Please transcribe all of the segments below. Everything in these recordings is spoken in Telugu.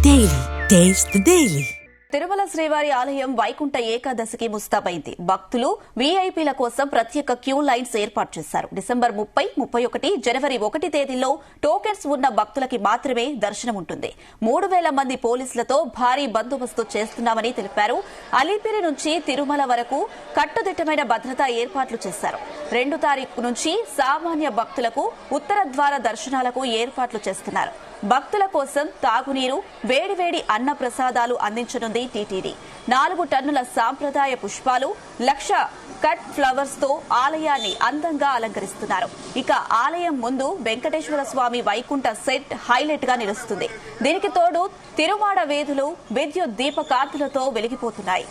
Daily. Taste the Daily. Tirumala శ్రీవారి ఆలయం వైకుంఠ ఏకాదశికి ముస్తాబైంది. భక్తులు వీఐపీల కోసం ప్రత్యేక క్యూ లైన్స్ ఏర్పాటు చేశారు. డిసెంబర్ 30, 31, జనవరి 1 తేదీల్లో టోకెన్స్ ఉన్న భక్తులకి మాత్రమే దర్శనం ఉంటుంది. 3,000 మంది పోలీసులతో భారీ బందోబస్తు చేస్తున్నామని తెలిపారు. అలిపిరి నుంచి తిరుమల వరకు కట్టుదిట్టమైన భద్రతా ఏర్పాట్లు చేశారు. 2 తారీఖు నుంచి సామాన్య భక్తులకు ఉత్తర ద్వార దర్శనాలకు ఏర్పాట్లు చేస్తున్నారు. భక్తుల కోసం తాగునీరు, వేడివేడి అన్న ప్రసాదాలు అందించనుంది టీటీడీ. 4 టన్నుల సాంప్రదాయ పుష్పాలు, 1,00,000 కట్ ఫ్లవర్స్ తో ఆలయాన్ని అందంగా అలంకరిస్తున్నారు. ఇక ఆలయం ముందు వెంకటేశ్వర స్వామి వైకుంఠ సెట్ హైలైట్ గా నిలుస్తుంది. దీనికి తోడు తిరుమాడ వీధులు విద్యుత్ దీపకాంతులతో వెలిగిపోతున్నాయి.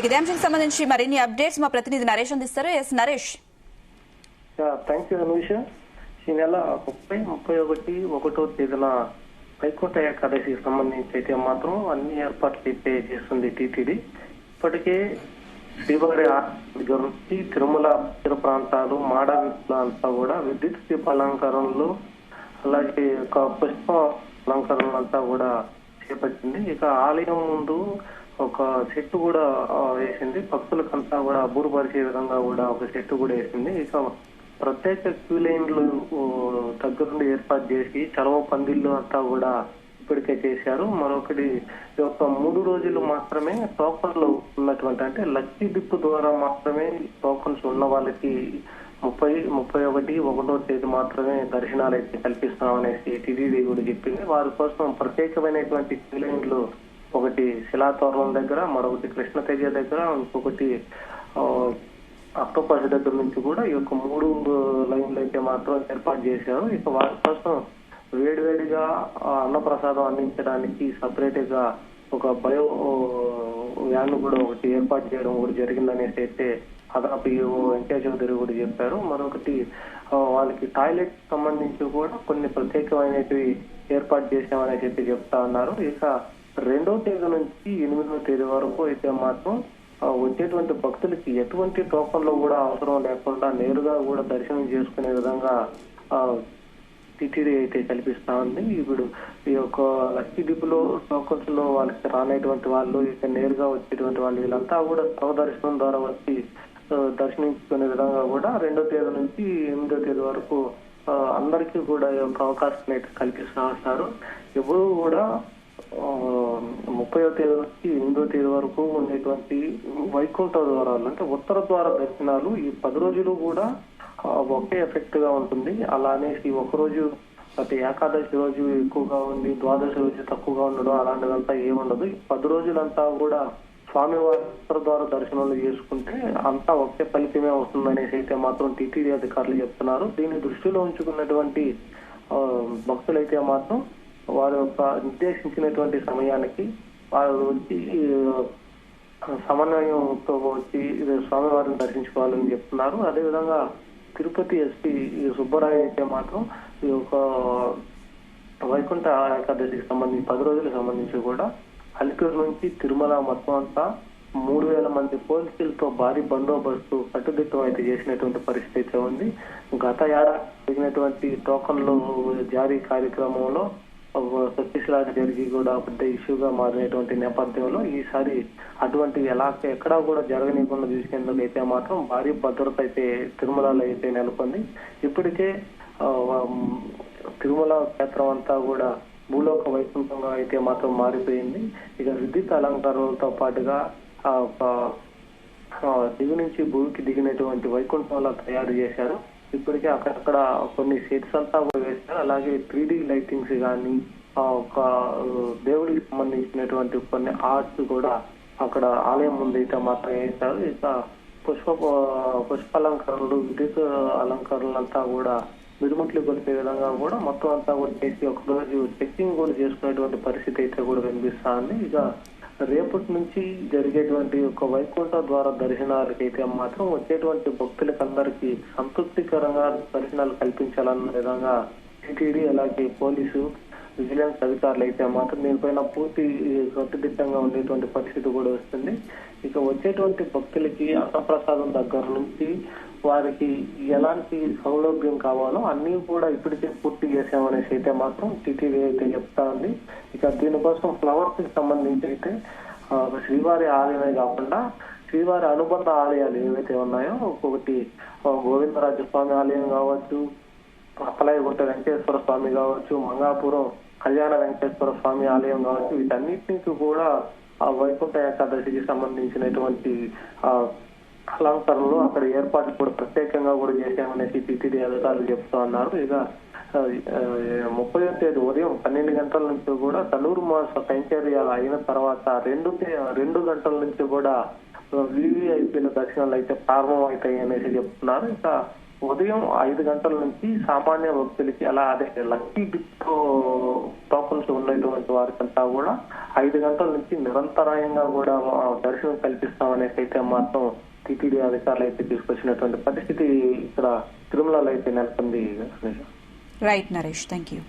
ఇదే అంశానికి సంబంధించి మరిన్ని అప్డేట్స్ మా ప్రతినిధి నరేష్ అందిస్తారు. Yes Naresh. Thank you Anusha. ఈ నెల 30, 31, 1వ తేదీన వైకుంఠ ఏకాదశికి సంబంధించి అయితే మాత్రం అన్ని ఏర్పాట్లు అయితే చేస్తుంది టీటీడీ. ఇప్పటికే శ్రీవారి దగ్గర నుంచి తిరుమల ఇతర ప్రాంతాలు, మాడ అంతా కూడా విద్యుత్ దీప అలంకరణలు, అలాగే పుష్ప అలంకరణలు అంతా కూడా చేపట్టింది. ఇక ఆలయం ముందు ఒక చెట్టు కూడా వేసింది. భక్తులకంతా కూడా అబ్బురుపరిచే విధంగా కూడా ఒక చెట్టు కూడా వేసింది. ఇక ప్రత్యేక క్యూ లైన్లు దగ్గరుండి ఏర్పాటు చేసి చలవ పందిళ్ళు అంతా కూడా ఇప్పటికే చేశారు. మరొకటి ఈ యొక్క 3 రోజులు మాత్రమే టోకన్లు ఉన్నటువంటి, అంటే లక్కీ డిప్ ద్వారా మాత్రమే టోకన్స్ ఉన్న వాళ్ళకి 30, 31, 1వ తేదీ మాత్రమే దర్శనాలు అయితే కల్పిస్తున్నామనేసి టీటీడీ కూడా చెప్పింది. వారి కోసం ప్రత్యేకమైనటువంటి క్యూ లైన్లు, ఒకటి శిలాతోరణం దగ్గర, మరొకటి కృష్ణతేజ దగ్గర, ఇంకొకటి అక్టోపస్ దగ్గర నుంచి కూడా ఈ యొక్క 3 లైన్లు అయితే మాత్రం ఏర్పాటు చేశారు. ఇక వారి కోసం వేడివేడిగా అన్నప్రసాదం అందించడానికి సపరేట్ గా ఒక బయో వ్యాన్ కూడా ఒకటి ఏర్పాటు చేయడం కూడా జరిగిందనేసి అయితే అదనపు వెంకయ్య చౌదరి కూడా చెప్పారు. మరొకటి వాళ్ళకి టాయిలెట్ సంబంధించి కూడా కొన్ని ప్రత్యేకమైనవి ఏర్పాటు చేశామనేసి అయితే చెప్తా ఉన్నారు. ఇక 2వ తేదీ నుంచి 8వ తేదీ వరకు అయితే మాత్రం వచ్చేటువంటి భక్తులకి ఎటువంటి టోకన్లు కూడా అవసరం లేకుండా నేరుగా కూడా దర్శనం చేసుకునే విధంగా టీటీడీ అయితే కల్పిస్తా ఉంది. ఇప్పుడు ఈ యొక్క లక్కీ డిప్లో టోకన్స్ లో వాళ్ళకి రానటువంటి వాళ్ళు, ఇక నేరుగా వచ్చేటువంటి వాళ్ళు, వీళ్ళంతా కూడా సర్వదర్శనం ద్వారా వచ్చి దర్శించుకునే విధంగా కూడా 2వ తేదీ నుంచి 8వ తేదీ వరకు అందరికీ కూడా ఈ యొక్క అవకాశం అయితే కల్పిస్తా ఉంటారు. ఎప్పుడు కూడా 30వ తేదీ నుంచి 8వ తేదీ వరకు ఉండేటువంటి వైకుంఠ ద్వారాలు, అంటే ఉత్తర ద్వార దర్శనాలు ఈ 10 రోజులు కూడా ఒకే ఎఫెక్ట్ గా ఉంటుంది. అలా అనేసి ఒకరోజు అంటే ఏకాదశి రోజు ఎక్కువగా ఉండి ద్వాదశి రోజు తక్కువగా ఉండడం అలాంటిదంతా ఏముండదు. 10 రోజులంతా కూడా స్వామివారి ఉత్తర ద్వార దర్శనాలు చేసుకుంటే అంతా ఒకే ఫలితమే వస్తుందనేసి అయితే మాత్రం టీటీడీ అధికారులు చెప్తున్నారు. దీన్ని దృష్టిలో ఉంచుకున్నటువంటి భక్తులైతే మాత్రం వారి యొక్క నిర్దేశించినటువంటి సమయానికి వారు వచ్చి సమన్వయంతో వచ్చి స్వామివారిని దర్శించుకోవాలని చెప్తున్నారు. అదేవిధంగా తిరుపతి ఎస్పీ సుబ్బరాయ అయితే మాత్రం ఈ యొక్క వైకుంఠ ఏకాదశికి సంబంధించి 10 రోజులకు సంబంధించి కూడా అలిపిరి నుంచి తిరుమల మొత్తం అంతా 3,000 మంది పోలీసులతో భారీ బందోబస్తు కట్టుదిట్టం అయితే చేసినటువంటి పరిస్థితి ఉంది. గత ఏడాది జరిగినటువంటి టోకన్లు జారీ కార్యక్రమంలో సత్యశిలాగా జరిగి కూడా పెద్ద ఇష్యూగా మారినటువంటి నేపథ్యంలో ఈసారి అటువంటి ఎక్కడా కూడా జరగనీయకుండా చూసేందుకు అయితే మాత్రం భారీ భద్రత అయితే తిరుమలలో అయితే నెలకొంది. ఇప్పటికే తిరుమల క్షేత్రం అంతా కూడా భూలోక వైకుంఠంగా అయితే మాత్రం మారిపోయింది. ఇక విద్యుత్ అలంకరణలతో పాటుగా దిగు నుంచి భూమికి దిగినటువంటి వైకుంఠంలా తయారు చేశారు. ఇప్పటికే అక్కడక్కడ కొన్ని సెట్స్ అంతా కూడా వేశారు. అలాగే 3D లైటింగ్స్ కానీ ఒక దేవుడికి సంబంధించినటువంటి కొన్ని ఆర్ట్స్ కూడా అక్కడ ఆలయం ముందు అయితే మాత్రం వేశారు. ఇక పుష్పాలంకరణలు, విద్యుత్ అలంకరణలంతా కూడా మిరుముట్లు కొలిపే విధంగా కూడా మొత్తం అంతా కూడా చేసి ఒక రోజు చెక్కింగ్ కూడా చేసుకునేటువంటి పరిస్థితి అయితే కూడా కనిపిస్తా ఉంది. ఇక రేపటి నుంచి జరిగేటువంటి ఒక వైకుంఠ ద్వార దర్శనాలకి అయితే మాత్రం వచ్చేటువంటి భక్తులకు అందరికీ సంతృప్తికరంగా దర్శనాలు కల్పించాలన్న విధంగా టీటీడీ అలాగే పోలీసు విజిలెన్స్ అధికారులు అయితే మాత్రం దీనిపైన పూర్తి కట్టుదిట్టంగా ఉండేటువంటి పరిస్థితి కూడా వస్తుంది. ఇక వచ్చేటువంటి భక్తులకి అన్నప్రసాదం దగ్గర నుంచి వారికి ఎలాంటి సౌలభ్యం కావాలో అన్ని కూడా ఇప్పటికే పూర్తి చేసామనేసి అయితే మాత్రం టీటీడీ అయితే చెప్తా ఉంది. ఇక దీనికోసం ఫ్లవర్స్ కి సంబంధించి అయితే శ్రీవారి ఆలయమే కాకుండా శ్రీవారి అనుబంధ ఆలయాలు ఏవైతే ఉన్నాయో ఒక్కొక్కటి గోవిందరాజ స్వామి ఆలయం కావచ్చు, అప్పలాయగుంట వెంకటేశ్వర స్వామి కావచ్చు, మంగాపురం కళ్యాణ వెంకటేశ్వర స్వామి ఆలయం కావచ్చు, వీటన్నిటికి కూడా ఆ వైకుంఠ ఏకాదశికి సంబంధించినటువంటి అలంకరణలు అక్కడ ఏర్పాట్లు కూడా ప్రత్యేకంగా కూడా చేశామనేసి టీటీడీ అధికారులు చెప్తా ఉన్నారు. ఇక 30వ తేదీ ఉదయం 12 గంటల నుంచి కూడా ధనుర్మాస కైంకర్యాలు అయిన తర్వాత 2 గంటల నుంచి కూడా వివిఐపీల దర్శనాలు అయితే ప్రారంభం అవుతాయి అనేసి చెప్తున్నారు. ఇక ఉదయం 5 గంటల నుంచి సామాన్య భక్తులకి అలా అదే లక్కీ డిప్ టోకన్స్ ఉన్నటువంటి వారికంతా కూడా 5 గంటల నుంచి నిరంతరాయంగా కూడా దర్శనం కల్పిస్తామనేసి అయితే మాత్రం టీటీడీ అధికారులు అయితే తీసుకొచ్చినటువంటి పరిస్థితి ఇక్కడ తిరుమలలో అయితే నెలకొంది. Right Naresh, thank you.